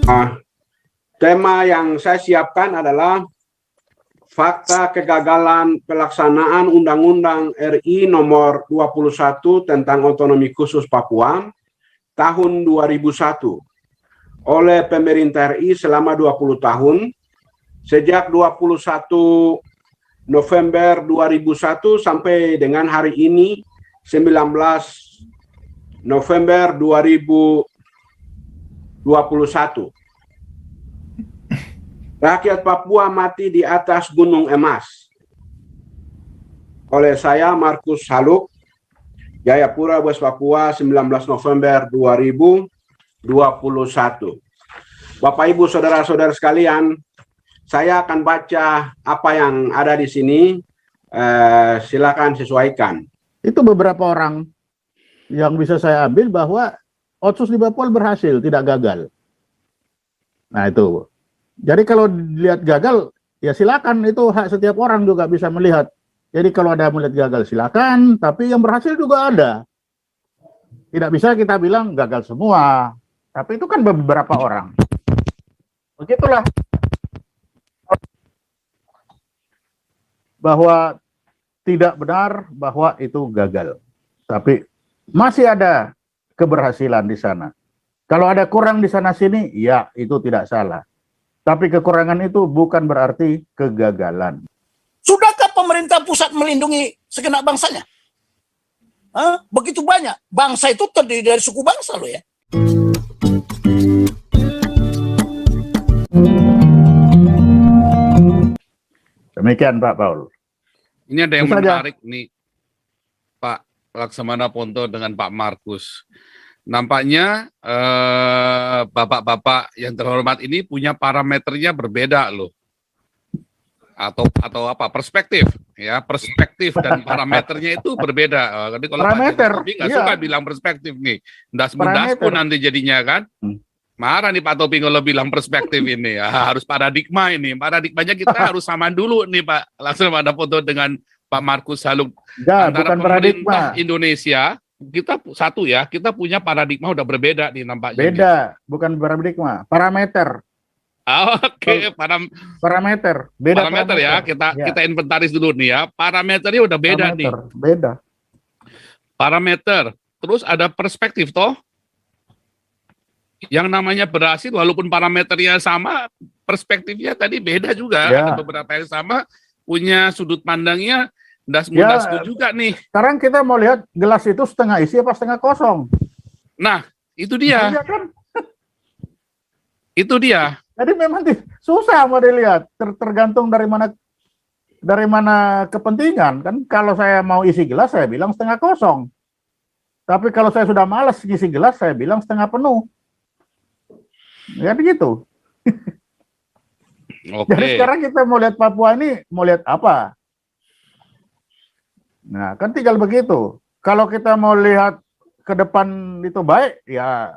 Nah, tema yang saya siapkan adalah fakta kegagalan pelaksanaan Undang-Undang RI nomor 21 tentang otonomi khusus Papua tahun 2001 oleh pemerintah RI selama 20 tahun sejak 21 November 2001 sampai dengan hari ini 19 November 2021. Rakyat Papua mati di atas Gunung Emas. Oleh saya, Markus Haluk, Jayapura, West Papua, 19 November 2021. Bapak, Ibu, Saudara-saudara sekalian, saya akan baca apa yang ada di sini. Silakan sesuaikan. Itu beberapa orang yang bisa saya ambil bahwa Otsus di Papua berhasil, tidak gagal. Nah itu. Jadi kalau dilihat gagal, ya silakan, itu hak setiap orang juga bisa melihat. Jadi kalau ada melihat gagal silakan, tapi yang berhasil juga ada. Tidak bisa kita bilang gagal semua, tapi itu kan beberapa orang. Begitulah. Bahwa tidak benar bahwa itu gagal. Tapi masih ada keberhasilan di sana. Kalau ada kurang di sana sini, ya itu tidak salah. Tapi kekurangan itu bukan berarti kegagalan. Sudahkah pemerintah pusat melindungi segenap bangsanya? Begitu banyak. Bangsa itu terdiri dari suku bangsa loh ya. Demikian Pak Paul. Ini ada yang menarik nih, Pak Laksamana Ponto dengan Pak Markus. Nampaknya bapak-bapak yang terhormat ini punya parameternya berbeda loh, atau apa, perspektif dan parameternya itu berbeda. Jadi kalau parameter Pak Topi nggak suka bilang perspektif nih, das-mendasku nanti jadinya kan. Marah nih Pak Topi kalau bilang perspektif ini, harus paradigma ini. Paradigmanya kita harus sama dulu nih Pak Laksamana Ponto dengan Pak Markus Haluk. Ya, antara bukan pemerintah paradigma. Indonesia, kita satu ya, kita punya paradigma udah berbeda nih nampaknya. Beda, bukan paradigma, parameter. Oke, parameter. Beda parameter ya, kita inventaris dulu nih ya. Parameternya udah beda nih. Beda. Parameter, terus ada perspektif toh. Yang namanya berhasil walaupun parameternya sama, perspektifnya tadi beda juga. Ya. Ada beberapa yang sama, punya sudut pandangnya das-mundasku juga nih. Sekarang kita mau lihat gelas itu setengah isi apa setengah kosong. Nah, itu dia. Iya kan? Itu dia. Jadi memang susah mau dilihat, tergantung dari mana kepentingan kan. Kalau saya mau isi gelas saya bilang setengah kosong. Tapi kalau saya sudah malas isi gelas saya bilang setengah penuh. Ya begitu. Oke. Jadi sekarang kita mau lihat Papua ini mau lihat apa? Nah, kan tinggal begitu. Kalau kita mau lihat ke depan itu baik, ya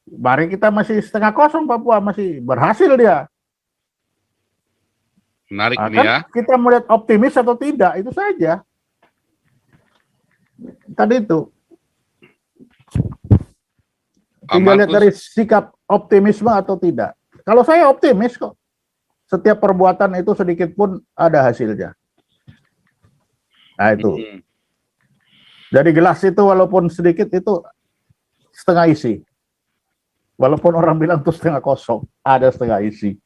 mari kita masih setengah kosong Papua, masih berhasil dia. Menarik Nah, nih kan ya. kita mau lihat optimis atau tidak, itu saja. Tadi itu. Tinggal lihat dari sikap optimisme atau tidak. Kalau saya optimis kok. Setiap perbuatan itu sedikit pun ada hasilnya. Nah itu. Jadi gelas itu walaupun sedikit itu setengah isi. Walaupun orang bilang itu setengah kosong, ada setengah isi.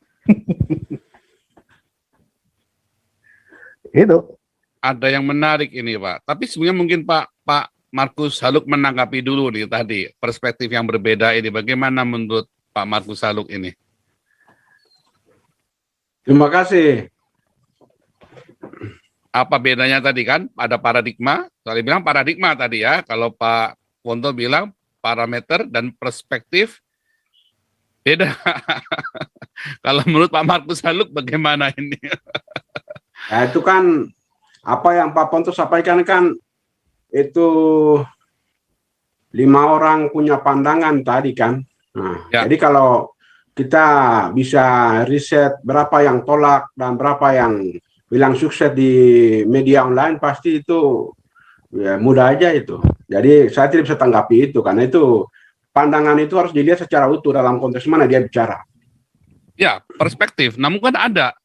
Itu. Ada yang menarik ini Pak. Tapi sebenarnya mungkin Pak Markus Haluk menanggapi dulu nih tadi perspektif yang berbeda ini. Bagaimana menurut Pak Markus Haluk ini? Terima kasih. Apa bedanya tadi kan? Ada paradigma, saya bilang paradigma tadi ya. Kalau Pak Ponto bilang parameter dan perspektif beda. Kalau menurut Pak Markus Haluk bagaimana ini? Ya, itu kan apa yang Pak Ponto sampaikan kan itu 5 orang punya pandangan tadi kan. Nah, ya. Jadi kalau kita bisa riset berapa yang tolak dan berapa yang bilang sukses di media online, pasti itu ya mudah aja itu. Jadi saya tidak bisa tanggapi itu karena itu pandangan itu harus dilihat secara utuh dalam konteks mana dia bicara. Ya, perspektif. Namun kan ada.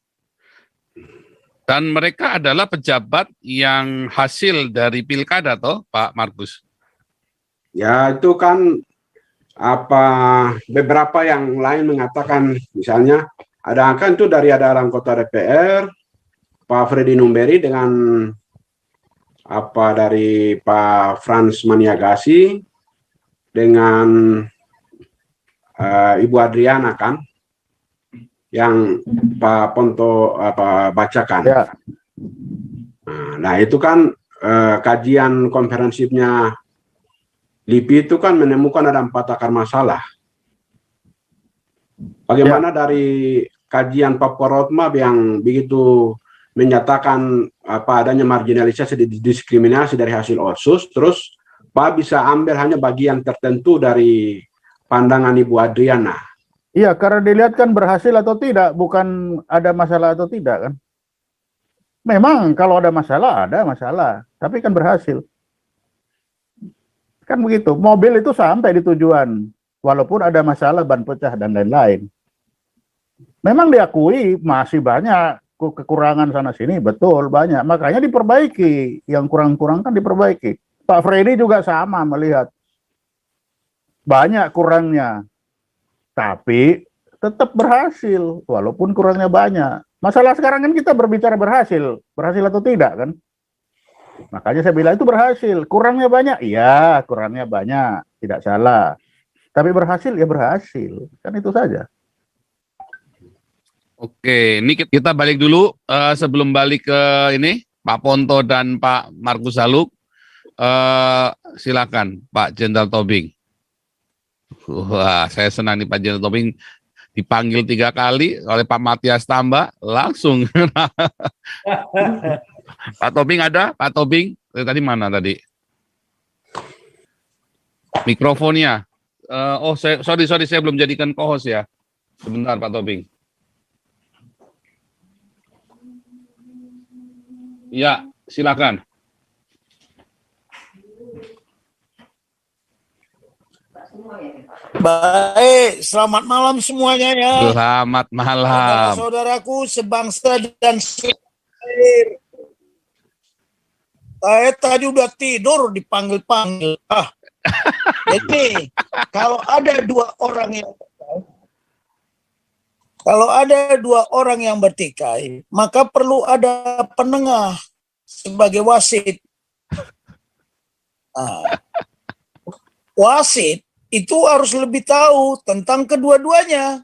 Dan mereka adalah pejabat yang hasil dari pilkada, toh, Pak Markus? Ya itu kan beberapa yang lain mengatakan, misalnya ada anggota DPR, Pak Freddy Numberi dengan dari Pak Frans Maniagasi dengan Ibu Adriana kan, yang Pak Ponto bacakan. Ya. Nah itu kan kajian komprehensifnya LIPI itu kan menemukan ada 4 akar masalah. Bagaimana dari kajian Pak Porotma yang begitu menyatakan adanya marginalisasi diskriminasi dari hasil otsus, terus Pak bisa ambil hanya bagian tertentu dari pandangan Ibu Adriana. Iya, karena dilihat kan berhasil atau tidak, bukan ada masalah atau tidak kan. Memang kalau ada masalah, tapi kan berhasil. Kan begitu, mobil itu sampai di tujuan, walaupun ada masalah ban pecah dan lain-lain. Memang diakui masih banyak kekurangan sana-sini, betul banyak. Makanya diperbaiki, yang kurang-kurang kan diperbaiki. Pak Freddy juga sama melihat banyak kurangnya. Tapi tetap berhasil, walaupun kurangnya banyak. Masalah sekarang kan kita berbicara berhasil atau tidak kan? Makanya saya bilang itu berhasil. Kurangnya banyak, iya kurangnya banyak, tidak salah. Tapi berhasil ya berhasil, kan itu saja. Oke, ini kita balik dulu sebelum balik ke ini Pak Ponto dan Pak Markus Haluk. Silakan Pak Jenderal Tobing. Wah, saya senang nih Pak Jenderal Tobing dipanggil 3 kali oleh Pak Matias Tamba langsung. Pak Tobing ada? Pak Tobing tadi mana tadi? Mikrofonnya. Sorry saya belum jadikan co-host ya. Sebentar Pak Tobing. Ya, silakan. Baik, selamat malam semuanya ya. Selamat malam. Saudaraku sebangsa dan seair. Saya tadi udah tidur dipanggil-panggil. Jadi kalau ada 2 orang yang bertikai, maka perlu ada penengah sebagai wasit. Wasit itu harus lebih tahu tentang kedua-duanya.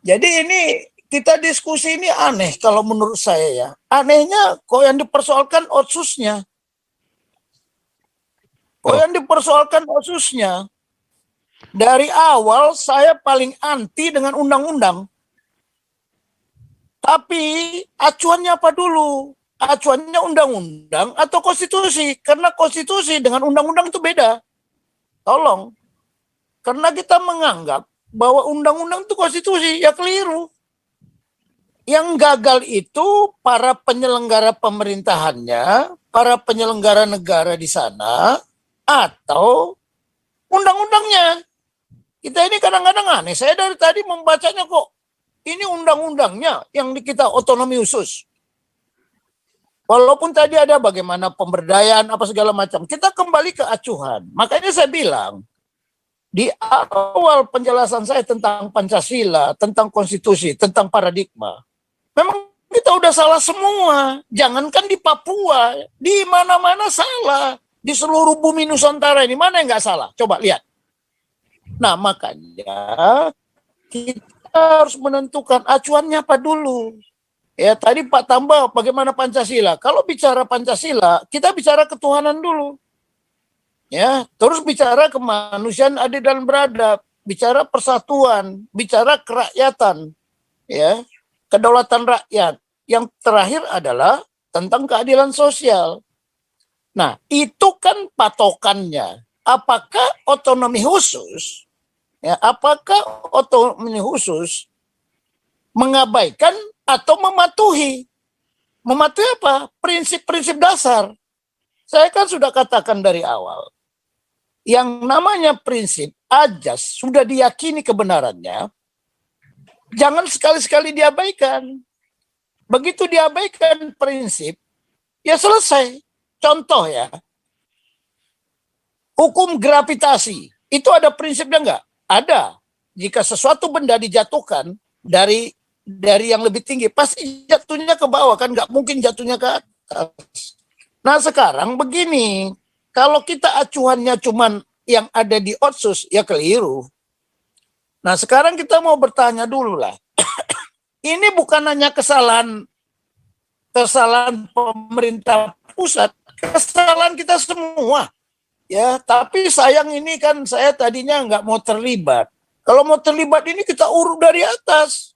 Jadi ini kita diskusi ini aneh kalau menurut saya ya. Anehnya kok yang dipersoalkan otsusnya. Dari awal saya paling anti dengan undang-undang. Tapi acuannya apa dulu? Acuannya undang-undang atau konstitusi? Karena konstitusi dengan undang-undang itu beda. Tolong. Karena kita menganggap bahwa undang-undang itu konstitusi, ya keliru. Yang gagal itu para penyelenggara pemerintahannya, para penyelenggara negara di sana, atau undang-undangnya. Kita ini kadang-kadang aneh. Saya dari tadi membacanya kok, ini undang-undangnya yang kita otonomi khusus. Walaupun tadi ada bagaimana pemberdayaan, apa segala macam. Kita kembali ke acuan. Makanya saya bilang, di awal penjelasan saya tentang Pancasila, tentang konstitusi, tentang paradigma, memang kita udah salah semua. Jangankan di Papua, di mana-mana salah. Di seluruh bumi Nusantara ini, mana yang nggak salah? Coba lihat. Nah, makanya kita harus menentukan acuannya apa dulu. Ya, tadi Pak Tamba bagaimana Pancasila. Kalau bicara Pancasila, kita bicara ketuhanan dulu. Ya, terus bicara kemanusiaan adil dan beradab, bicara persatuan, bicara kerakyatan, ya, kedaulatan rakyat. Yang terakhir adalah tentang keadilan sosial. Nah, itu kan patokannya. Apakah otonomi khusus? Ya, apakah otonomi khusus mengabaikan atau mematuhi? Mematuhi apa? Prinsip-prinsip dasar. Saya kan sudah katakan dari awal. yang namanya prinsip ajas sudah diyakini kebenarannya, jangan sekali-sekali diabaikan. Begitu diabaikan prinsip, ya selesai. Contoh ya, hukum gravitasi, itu ada prinsipnya enggak? Ada. Jika sesuatu benda dijatuhkan dari yang lebih tinggi, pasti jatuhnya ke bawah, kan nggak mungkin jatuhnya ke atas. Nah sekarang begini, kalau kita acuannya cuman yang ada di Otsus, ya keliru. Nah sekarang kita mau bertanya dulu lah, ini bukan hanya kesalahan pemerintah pusat, kesalahan kita semua. Ya, tapi sayang ini kan saya tadinya nggak mau terlibat. Kalau mau terlibat ini kita urut dari atas.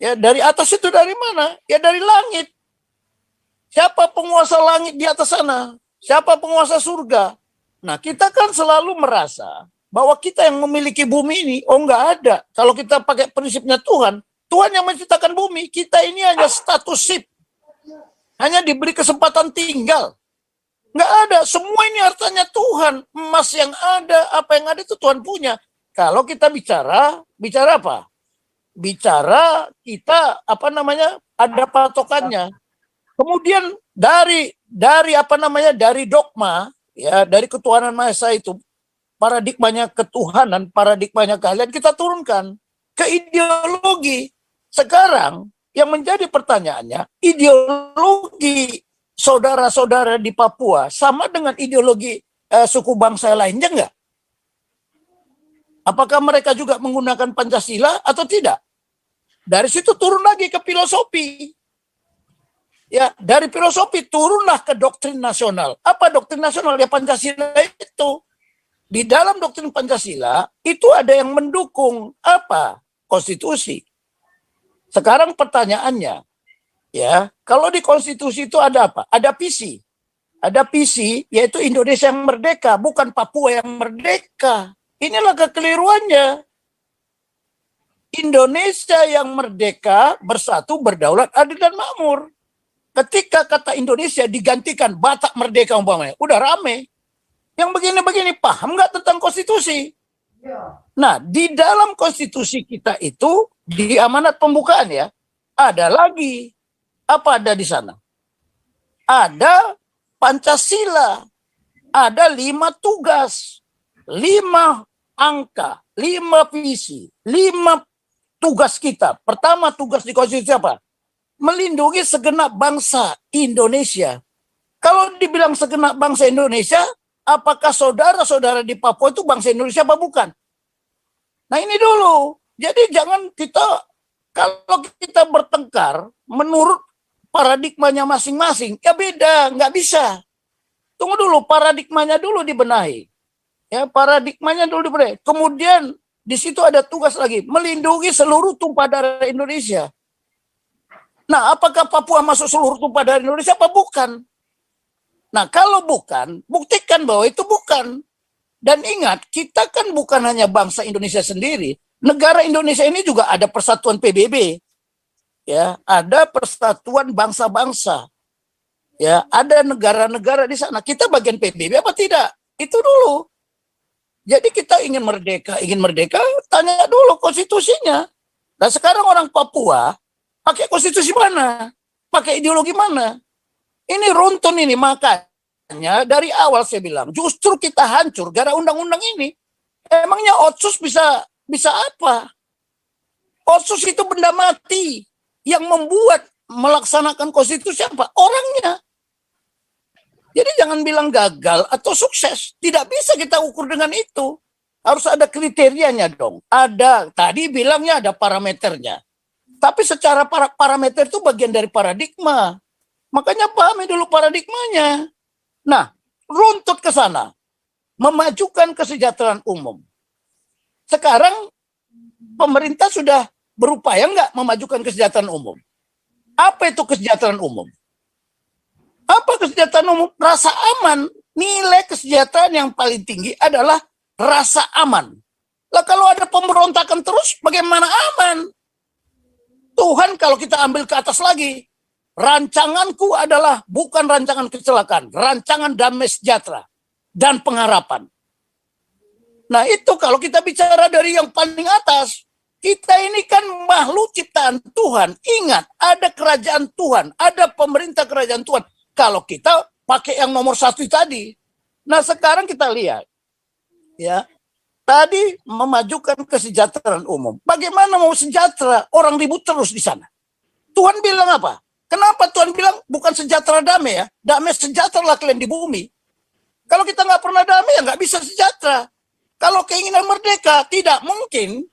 Ya, dari atas itu dari mana? Ya dari langit. Siapa penguasa langit di atas sana? Siapa penguasa surga? Nah, kita kan selalu merasa bahwa kita yang memiliki bumi ini, oh nggak ada. Kalau kita pakai prinsipnya Tuhan, Tuhan yang menciptakan bumi, kita ini hanya status sip. Hanya diberi kesempatan tinggal. Nggak ada, semua ini hartanya Tuhan. Emas yang ada, apa yang ada itu Tuhan punya. Kalau kita bicara apa? Bicara kita ada patokannya. Kemudian dari dogma, ya, dari ketuhanan Maha Esa itu, paradigmanya ketuhanan, paradigmanya keahlian kita turunkan ke ideologi. Sekarang yang menjadi pertanyaannya, ideologi saudara-saudara di Papua sama dengan ideologi suku bangsa lainnya enggak? Apakah mereka juga menggunakan Pancasila atau tidak? Dari situ turun lagi ke filosofi. Ya, dari filosofi turunlah ke doktrin nasional. Apa doktrin nasional? Ya Pancasila itu. Di dalam doktrin Pancasila itu ada yang mendukung apa? Konstitusi. Sekarang pertanyaannya, ya, kalau di konstitusi itu ada apa? Ada visi. Ada visi, yaitu Indonesia yang merdeka, bukan Papua yang merdeka. Inilah kekeliruannya. Indonesia yang merdeka, bersatu, berdaulat, adil dan makmur. Ketika kata Indonesia digantikan Batak merdeka umpamanya, udah rame. Yang begini-begini paham nggak tentang konstitusi? Nah, di dalam konstitusi kita itu, di amanat pembukaan ya, ada lagi. Apa ada di sana? Ada Pancasila. Ada 5 tugas. 5 angka. 5 visi. 5 tugas kita. Pertama tugas di konstitusi apa? Melindungi segenap bangsa Indonesia. Kalau dibilang segenap bangsa Indonesia, apakah saudara-saudara di Papua itu bangsa Indonesia apa bukan? Nah ini dulu. Jadi jangan kalau kita bertengkar menurut paradigmanya masing-masing, ya beda, nggak bisa. Tunggu dulu, paradigmanya dulu dibenahi. Ya, paradigmanya dulu dibenahi. Kemudian di situ ada tugas lagi, melindungi seluruh tumpah darah Indonesia. Nah, apakah Papua masuk seluruh tumpah darah Indonesia apa bukan? Nah, kalau bukan, buktikan bahwa itu bukan. Dan ingat, kita kan bukan hanya bangsa Indonesia sendiri. Negara Indonesia ini juga ada persatuan PBB. Ya, ada persatuan bangsa-bangsa. Ya, ada negara-negara di sana. Kita bagian PBB apa tidak? Itu dulu. Jadi kita ingin merdeka, tanya dulu konstitusinya. Nah, sekarang orang Papua pakai konstitusi mana? Pakai ideologi mana? Ini runtun ini, makanya dari awal saya bilang, justru kita hancur gara undang-undang ini. Emangnya Otsus bisa apa? Otsus itu benda mati. Yang membuat melaksanakan konstitusi apa? Orangnya. Jadi jangan bilang gagal atau sukses. Tidak bisa kita ukur dengan itu. Harus ada kriterianya dong. Ada, tadi bilangnya ada parameternya. Tapi secara parameter itu bagian dari paradigma. Makanya pahami dulu paradigmanya. Nah, runtut ke sana. Memajukan kesejahteraan umum. Sekarang pemerintah sudah berupaya nggak memajukan kesejahteraan umum? Apa itu kesejahteraan umum? Apa kesejahteraan umum? Rasa aman. Nilai kesejahteraan yang paling tinggi adalah rasa aman. Lah kalau ada pemberontakan terus, bagaimana aman? Tuhan kalau kita ambil ke atas lagi, rancanganku adalah bukan rancangan kecelakaan, rancangan damai sejahtera dan pengharapan. Nah itu kalau kita bicara dari yang paling atas, kita ini kan makhluk ciptaan Tuhan. Ingat, ada kerajaan Tuhan, ada pemerintah kerajaan Tuhan. Kalau kita pakai yang nomor 1 tadi. Nah sekarang kita lihat, ya, tadi memajukan kesejahteraan umum. Bagaimana mau sejahtera? Orang ribut terus di sana. Tuhan bilang apa? Kenapa Tuhan bilang bukan sejahtera damai ya? Damai sejahtera lah kalian di bumi. Kalau kita nggak pernah damai ya nggak bisa sejahtera. Kalau keinginan merdeka tidak mungkin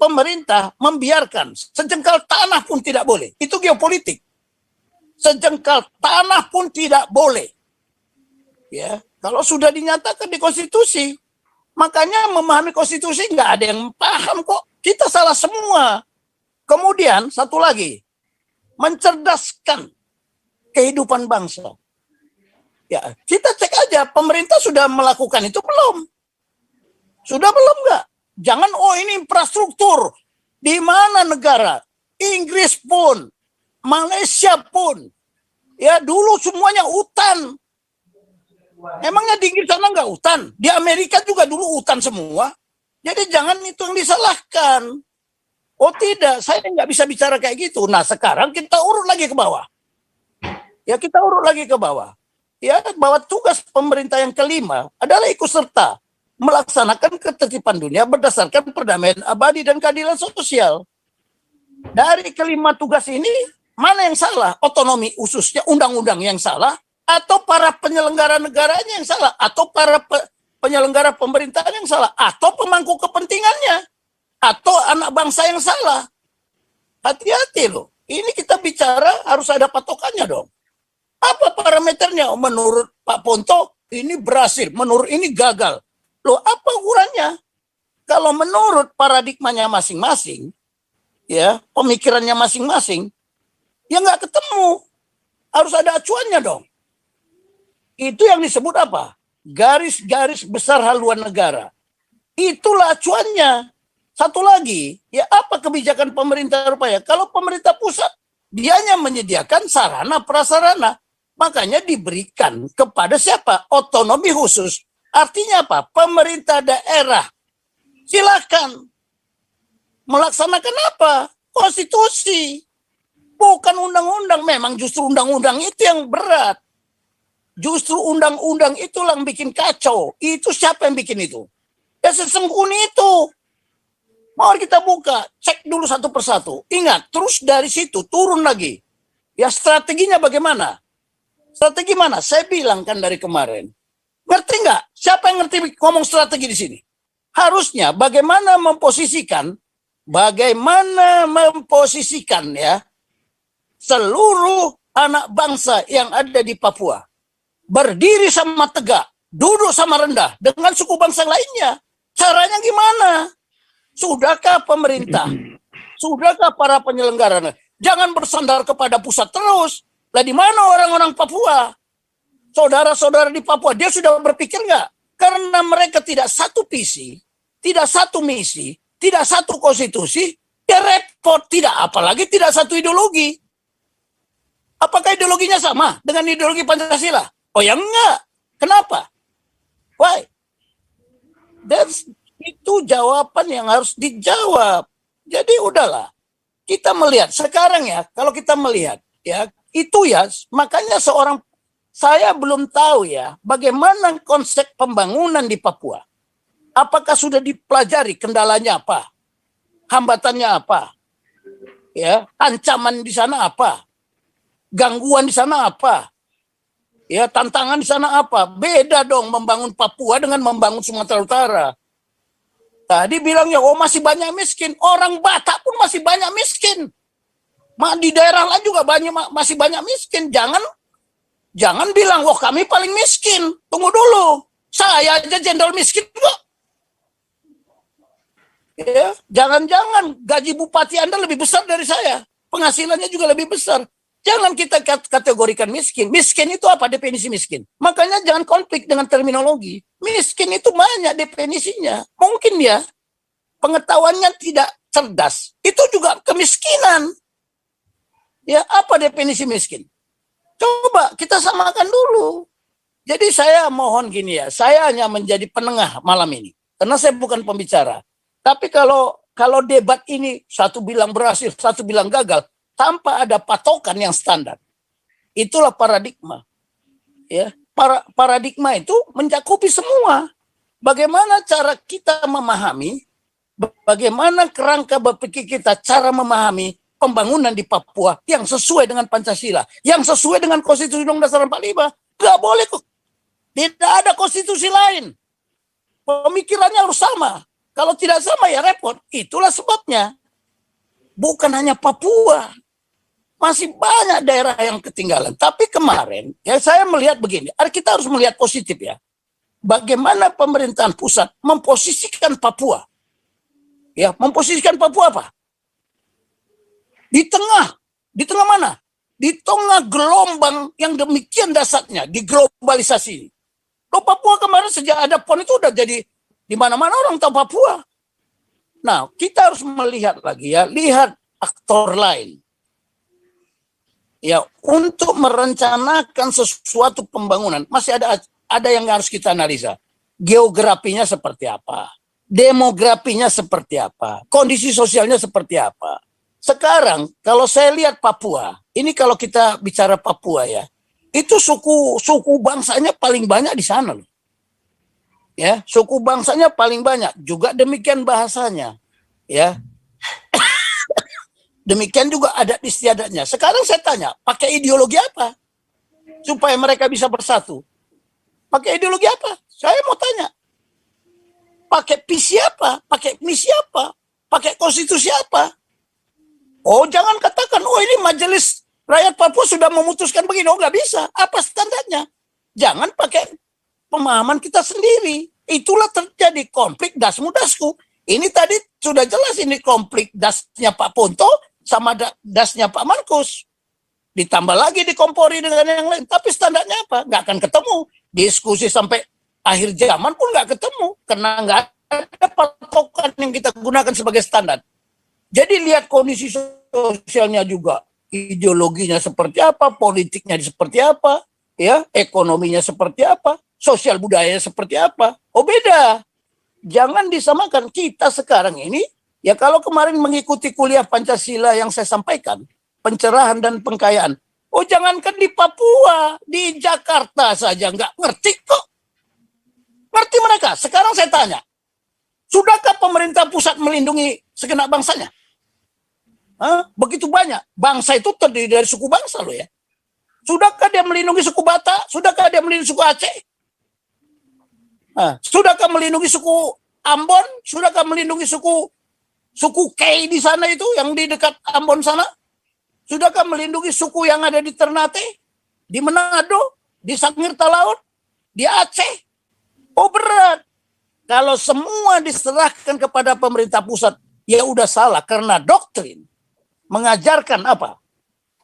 pemerintah membiarkan sejengkal tanah pun tidak boleh. Itu geopolitik. Sejengkal tanah pun tidak boleh. Ya, kalau sudah dinyatakan di konstitusi, makanya memahami konstitusi nggak ada yang paham kok. Kita salah semua. Kemudian satu lagi, mencerdaskan kehidupan bangsa. Ya, kita cek aja pemerintah sudah melakukan itu belum? Sudah belum nggak? Jangan ini infrastruktur di mana negara? Inggris pun, Malaysia pun, ya dulu semuanya hutan. Emangnya di Inggris sana nggak hutan? Di Amerika juga dulu hutan semua. Jadi jangan itu yang disalahkan. Oh tidak, saya nggak bisa bicara kayak gitu. Nah sekarang kita urut lagi ke bawah. Ya kita urut lagi ke bawah. Ya bahwa tugas pemerintah yang kelima adalah ikut serta melaksanakan ketertiban dunia berdasarkan perdamaian abadi dan keadilan sosial. Dari kelima tugas ini, mana yang salah? Otonomi khususnya undang-undang yang salah, atau para penyelenggara negaranya yang salah, atau para penyelenggara pemerintahan yang salah, atau pemangku kepentingannya, atau anak bangsa yang salah. Hati-hati loh. Ini kita bicara harus ada patokannya dong. Apa parameternya? Menurut Pak Ponto ini berhasil, menurut ini gagal. Loh apa ukurannya? Kalau menurut paradigmanya masing-masing, ya pemikirannya masing-masing, ya nggak ketemu. Harus ada acuannya dong. Itu yang disebut apa? Garis-garis besar haluan negara. Itulah acuannya. Satu lagi, ya apa kebijakan pemerintah rupanya? Kalau pemerintah pusat, dia hanya menyediakan sarana prasarana. Makanya diberikan kepada siapa? Otonomi khusus. Artinya apa? Pemerintah daerah. Silakan melaksanakan apa? Konstitusi. Bukan undang-undang. Memang justru undang-undang itu yang berat. Justru undang-undang itulah yang bikin kacau. Itu siapa yang bikin itu? Ya sesungguhnya itu. Mari kita buka, cek dulu satu persatu. Ingat, terus dari situ turun lagi. Ya strateginya bagaimana? Strategi mana? Saya bilang kan dari kemarin. Ngerti nggak? Siapa yang ngerti ngomong strategi di sini? Harusnya bagaimana memposisikan ya seluruh anak bangsa yang ada di Papua. Berdiri sama tegak, duduk sama rendah dengan suku bangsa lainnya. Caranya gimana? Sudahkah pemerintah? Sudahkah para penyelenggara? Jangan bersandar kepada pusat terus. Lah di mana orang-orang Papua? Saudara-saudara di Papua, dia sudah berpikir nggak? Karena mereka tidak satu visi, tidak satu misi, tidak satu konstitusi, ya repot. Tidak, apalagi tidak satu ideologi. Apakah ideologinya sama dengan ideologi Pancasila? Oh ya enggak. Kenapa? Why? Itu jawaban yang harus dijawab. Jadi udahlah. Kita melihat sekarang ya, kalau kita melihat ya, itu ya, makanya saya belum tahu ya, bagaimana konsep pembangunan di Papua. Apakah sudah dipelajari kendalanya apa? Hambatannya apa? Ya, ancaman di sana apa? Gangguan di sana apa? Ya, tantangan di sana apa? Beda dong membangun Papua dengan membangun Sumatera Utara. Tadi bilangnya, oh masih banyak miskin. Orang Batak pun masih banyak miskin. Di daerah lain juga masih banyak miskin. Jangan bilang, wah kami paling miskin. Tunggu dulu. Saya aja jenderal miskin kok. Ya, jangan-jangan gaji bupati Anda lebih besar dari saya. Penghasilannya juga lebih besar. Jangan kita kategorikan miskin. Miskin itu apa definisi miskin? Makanya jangan konflik dengan terminologi. Miskin itu banyak definisinya. Mungkin ya pengetahuannya tidak cerdas. Itu juga kemiskinan. Ya, apa definisi miskin? Coba kita samakan dulu. Jadi saya mohon gini ya, saya hanya menjadi penengah malam ini. Karena saya bukan pembicara. Tapi kalau debat ini satu bilang berhasil, satu bilang gagal, tanpa ada patokan yang standar. Itulah paradigma. Ya, paradigma itu mencakupi semua. Bagaimana cara kita memahami, bagaimana kerangka berpikir kita, cara memahami pembangunan di Papua yang sesuai dengan Pancasila, yang sesuai dengan Konstitusi Undang-Undang Dasar 45. Nggak boleh kok. Tidak ada konstitusi lain. Pemikirannya harus sama. Kalau tidak sama ya repot. Itulah sebabnya. Bukan hanya Papua. Masih banyak daerah yang ketinggalan. Tapi kemarin ya saya melihat begini. Kita harus melihat positif ya. Bagaimana pemerintahan pusat memposisikan Papua. Ya, memposisikan Papua apa? Di tengah. Di tengah mana? Di tengah gelombang yang demikian dasarnya di globalisasi. Loh, Papua kemarin sejak ada PON itu udah jadi di mana-mana orang tahu Papua. Nah, kita harus melihat lagi ya, lihat aktor lain. Ya, untuk merencanakan sesuatu pembangunan masih ada yang harus kita analisa. Geografinya seperti apa? Demografinya seperti apa? Kondisi sosialnya seperti apa? Sekarang kalau saya lihat Papua, ini kalau kita bicara Papua ya, itu suku bangsanya paling banyak di sana loh. Ya, suku bangsanya paling banyak, juga demikian bahasanya. Ya. Demikian juga adat istiadatnya. Sekarang saya tanya, pakai ideologi apa supaya mereka bisa bersatu? Pakai ideologi apa? Saya mau tanya. Pakai visi apa? Pakai misi apa? Pakai konstitusi apa? Oh, jangan katakan, oh ini majelis rakyat Papua sudah memutuskan begini. Oh, nggak bisa. Apa standarnya? Jangan pakai pemahaman kita sendiri. Itulah terjadi konflik dasmu-dasku. Ini tadi sudah jelas ini konflik dasnya Pak Ponto sama dasnya Pak Markus. Ditambah lagi dikompori dengan yang lain. Tapi standarnya apa? Nggak akan ketemu. Diskusi sampai akhir zaman pun nggak ketemu. Karena nggak ada patokan yang kita gunakan sebagai standar. Jadi lihat kondisi sosialnya juga. Ideologinya seperti apa, politiknya seperti apa, ya, ekonominya seperti apa, sosial budayanya seperti apa. Oh, beda. Jangan disamakan. Kita sekarang ini, ya kalau kemarin mengikuti kuliah Pancasila yang saya sampaikan, pencerahan dan pengkayaan. Oh, jangankan di Papua, di Jakarta saja nggak ngerti kok. Ngerti mereka. Sekarang saya tanya, sudahkah pemerintah pusat melindungi segenap bangsanya? Begitu banyak. Bangsa itu terdiri dari suku bangsa loh ya. Sudahkah dia melindungi suku Batak? Sudahkah dia melindungi suku Aceh? Sudahkah melindungi suku Ambon? Sudahkah melindungi suku Kei di sana itu yang di dekat Ambon sana? Sudahkah melindungi suku yang ada di Ternate, di Manado, di Sangir Talaut, di Aceh? Oh, berat. Kalau semua diserahkan kepada pemerintah pusat, ya udah salah karena doktrin mengajarkan apa?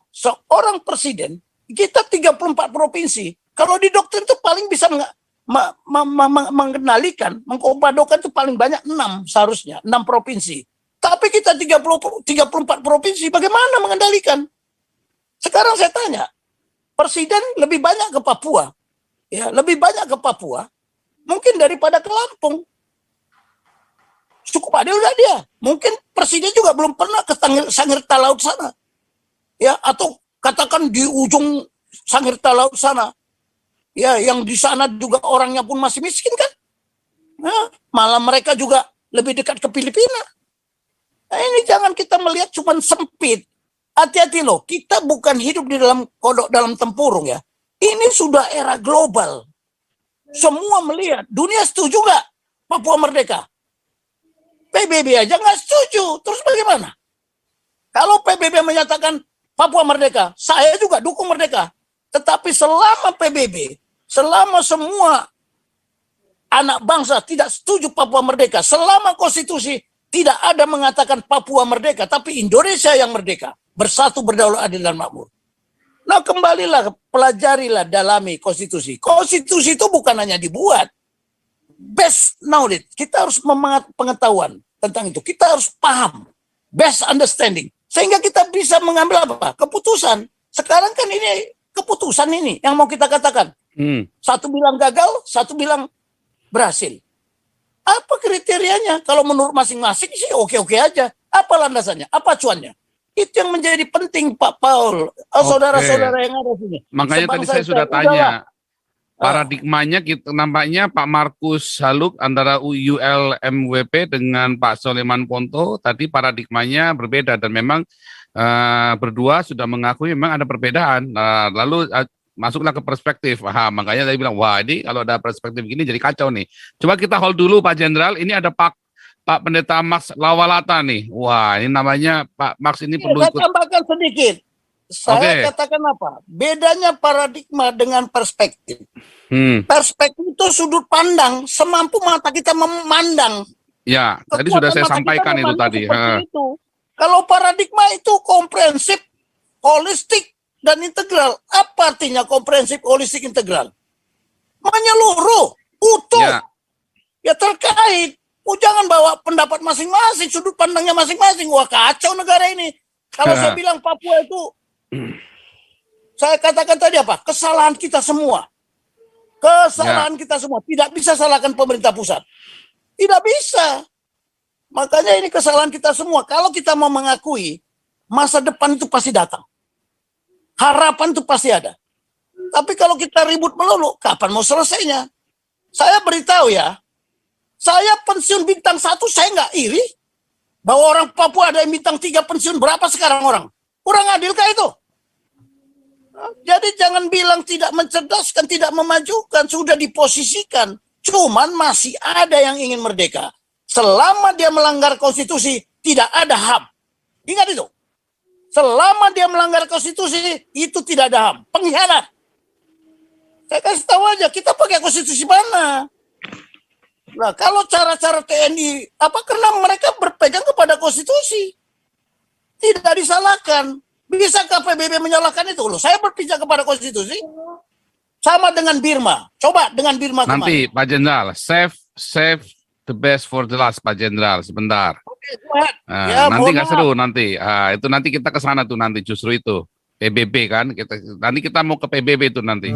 Seorang presiden, kita 34 provinsi. Kalau di doktrin itu paling bisa mengendalikan, mengkompadokan itu paling banyak 6 seharusnya, 6 provinsi. Tapi kita 34 provinsi, bagaimana mengendalikan? Sekarang saya tanya, presiden lebih banyak ke Papua. Ya, lebih banyak ke Papua mungkin daripada ke Lampung. Cukup adil udah dia. Mungkin presiden juga belum pernah ke Sangir Talaut sana. Ya, atau katakan di ujung Sangir Talaut sana. Ya, yang di sana juga orangnya pun masih miskin kan. Nah, malah mereka juga lebih dekat ke Filipina. Nah, ini jangan kita melihat cuma sempit. Hati-hati loh, kita bukan hidup di dalam kodok dalam tempurung ya. Ini sudah era global. Semua melihat. Dunia setuju nggak Papua merdeka? PBB aja nggak setuju. Terus bagaimana? Kalau PBB menyatakan Papua merdeka, saya juga dukung merdeka. Tetapi selama PBB, selama semua anak bangsa tidak setuju Papua merdeka, selama konstitusi tidak ada mengatakan Papua merdeka, tapi Indonesia yang merdeka, bersatu, berdaulat, adil, dan makmur. Nah, kembalilah, pelajarilah, dalami konstitusi. Konstitusi itu bukan hanya dibuat. Best knowledge, kita harus pengetahuan tentang itu. Kita harus paham, best understanding, sehingga kita bisa mengambil apa? Keputusan. Sekarang kan ini keputusan ini yang mau kita katakan. Satu bilang gagal, satu bilang berhasil. Apa kriterianya? Kalau menurut masing-masing sih oke-oke aja. Apa landasannya? Apa acuannya? Itu yang menjadi penting, Pak Paul. Saudara-saudara yang ada sini. Makanya tadi saya sudah tanya. Paradigmanya kita nampaknya Pak Markus Haluk antara ULMWP dengan Pak Soleman Ponto tadi paradigmanya berbeda dan memang berdua sudah mengakui memang ada perbedaan. Lalu masuklah ke perspektif. Makanya saya bilang, wah ini kalau ada perspektif gini jadi kacau nih. Coba kita hold dulu Pak Jenderal. Ini ada Pak Pendeta Max Lawalata nih. Wah ini namanya Pak Max ini perlu saya ikut. tambahkan sedikit. Saya katakan apa? Bedanya paradigma dengan perspektif. Perspektif itu sudut pandang semampu mata kita memandang. Ya, tadi sudah saya sampaikan itu tadi. Itu. Kalau paradigma itu komprehensif, holistik, dan integral. Apa artinya komprehensif, holistik, integral? Menyeluruh, utuh. Ya terkait. Jangan bawa pendapat masing-masing, sudut pandangnya masing-masing. Wah kacau negara ini. Kalau saya bilang Papua itu, saya katakan tadi apa? Kesalahan kita semua. Kesalahan kita semua. Tidak bisa salahkan pemerintah pusat. Tidak bisa. Makanya ini kesalahan kita semua. Kalau kita mau mengakui, masa depan itu pasti datang. Harapan itu pasti ada. Tapi kalau kita ribut melulu, kapan mau selesainya? Saya beritahu ya, saya pensiun bintang 1, saya nggak iri. Bahwa orang Papua ada yang bintang 3 pensiun, berapa sekarang orang? Kurang adilkah itu? Jadi jangan bilang tidak mencerdaskan, tidak memajukan, sudah diposisikan. Cuman masih ada yang ingin merdeka. Selama dia melanggar konstitusi, tidak ada HAM. Ingat itu. Selama dia melanggar konstitusi, itu tidak ada HAM. Pengkhianat. Saya kasih tahu aja, kita pakai konstitusi mana? Nah, kalau cara-cara TNI, karena mereka berpegang kepada konstitusi. Tidak disalahkan. Bisakah PBB menyalahkan itu? Loh, saya berpijak kepada konstitusi. Sama dengan Birma. Coba dengan Birma nanti, Pak Jenderal, save the best for the last, Pak Jenderal. Sebentar. Oke, nanti nggak seru nanti. Itu nanti kita ke sana tuh nanti justru itu. PBB kan. Nanti kita mau ke PBB itu nanti.